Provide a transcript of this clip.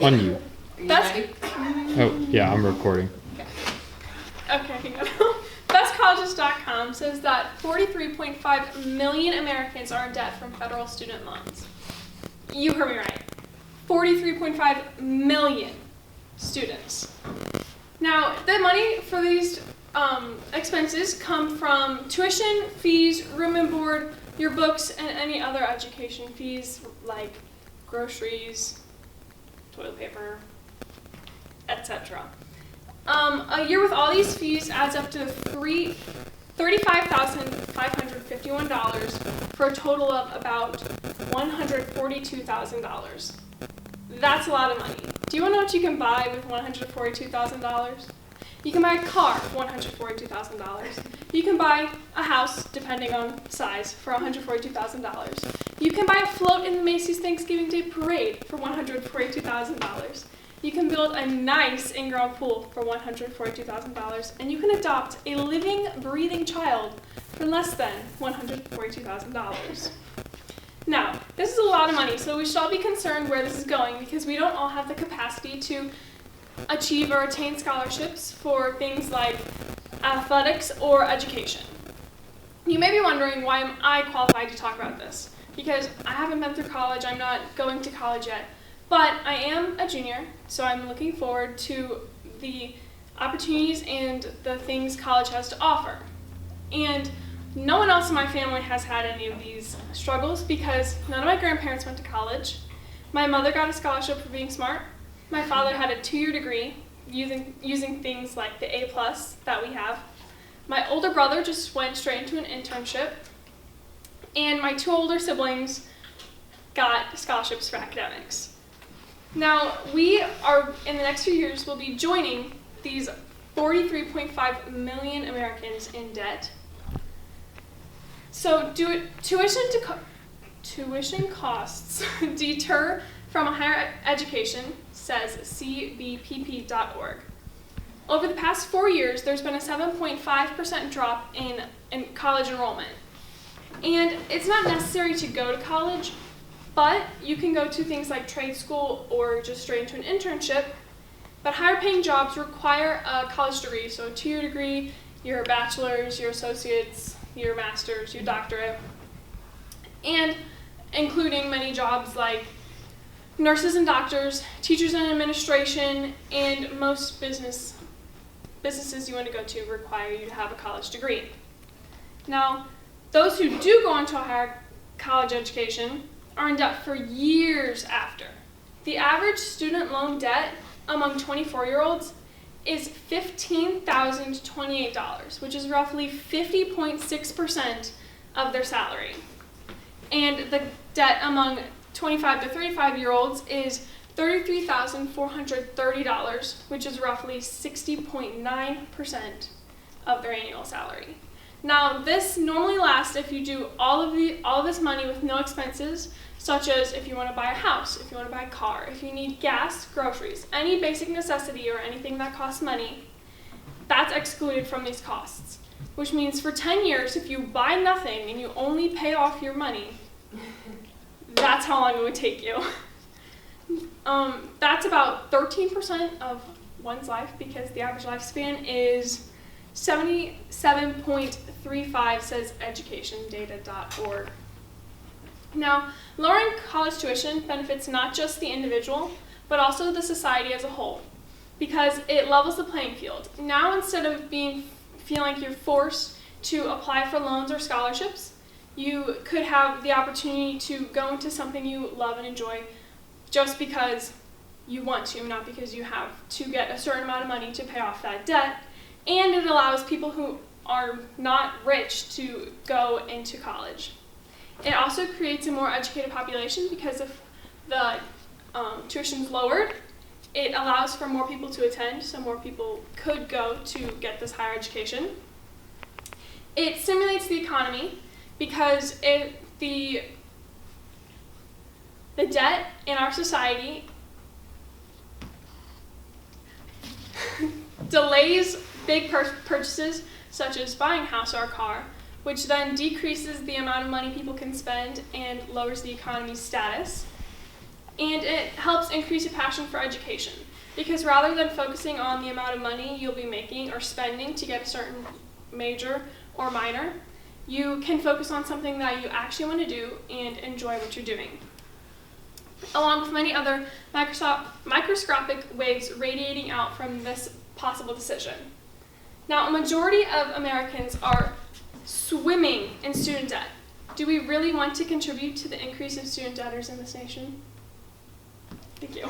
On you. Best. Oh, yeah, I'm recording. Okay, I can go. BestColleges.com says that 43.5 million Americans are in debt from federal student loans. You heard me right. 43.5 million students. Now, the money for these expenses come from tuition, fees, room and board, your books, and any other education fees like groceries, toilet paper, etc. A year with all these fees adds up to $35,551 for a total of about $142,000. That's a lot of money. Do you want to know what you can buy with $142,000? You can buy a car for $142,000. You can buy a house, depending on size, for $142,000. You can buy a float in the Macy's Thanksgiving Day Parade for $142,000. You can build a nice in-ground pool for $142,000, and you can adopt a living, breathing child for less than $142,000. Now, this is a lot of money, so we should all be concerned where this is going because we don't all have the capacity to achieve or attain scholarships for things like athletics or education. You may be wondering, why am I qualified to talk about this? Because I haven't been through college, I'm not going to college yet. But I am a junior, so I'm looking forward to the opportunities and the things college has to offer. And no one else in my family has had any of these struggles because none of my grandparents went to college. My mother got a scholarship for being smart. My father had a 2-year degree using things like the A+ that we have. My older brother just went straight into an internship. And my 2 older siblings got scholarships for academics. Now, we are, in the next few years, will be joining these 43.5 million Americans in debt. So, tuition costs deter from a higher education, says cbpp.org. Over the past 4 years, there's been a 7.5% drop in college enrollment. And it's not necessary to go to college, but you can go to things like trade school or just straight into an internship. But higher paying jobs require a college degree, so a 2-year degree, your bachelor's, your associate's, your master's, your doctorate, and including many jobs like nurses and doctors, teachers and administration, and most businesses you want to go to require you to have a college degree. Now, those who do go into a higher college education are in debt for years after. The average student loan debt among 24-year-olds is $15,028, which is roughly 50.6% of their salary. And the debt among 25 to 35-year-olds is $33,430, which is roughly 60.9% of their annual salary. Now, this normally lasts if you do all of this money with no expenses, such as if you want to buy a house, if you want to buy a car, if you need gas, groceries, any basic necessity or anything that costs money, that's excluded from these costs. Which means for 10 years, if you buy nothing and you only pay off your money, that's how long it would take you. That's about 13% of one's life because the average lifespan is 77.35, says educationdata.org. Now, lowering college tuition benefits not just the individual, but also the society as a whole, because it levels the playing field. Now, instead of feeling like you're forced to apply for loans or scholarships, you could have the opportunity to go into something you love and enjoy just because you want to, not because you have to get a certain amount of money to pay off that debt. And it allows people who are not rich to go into college. It also creates a more educated population because if the tuition's lowered, it allows for more people to attend, so more people could go to get this higher education. It stimulates the economy because the debt in our society delays big purchases such as buying a house or a car, which then decreases the amount of money people can spend and lowers the economy's status. And it helps increase a passion for education, because rather than focusing on the amount of money you'll be making or spending to get a certain major or minor, you can focus on something that you actually want to do and enjoy what you're doing. Along with many other microscopic waves radiating out from this possible decision. Now, a majority of Americans are swimming in student debt. Do we really want to contribute to the increase of student debtors in this nation? Thank you.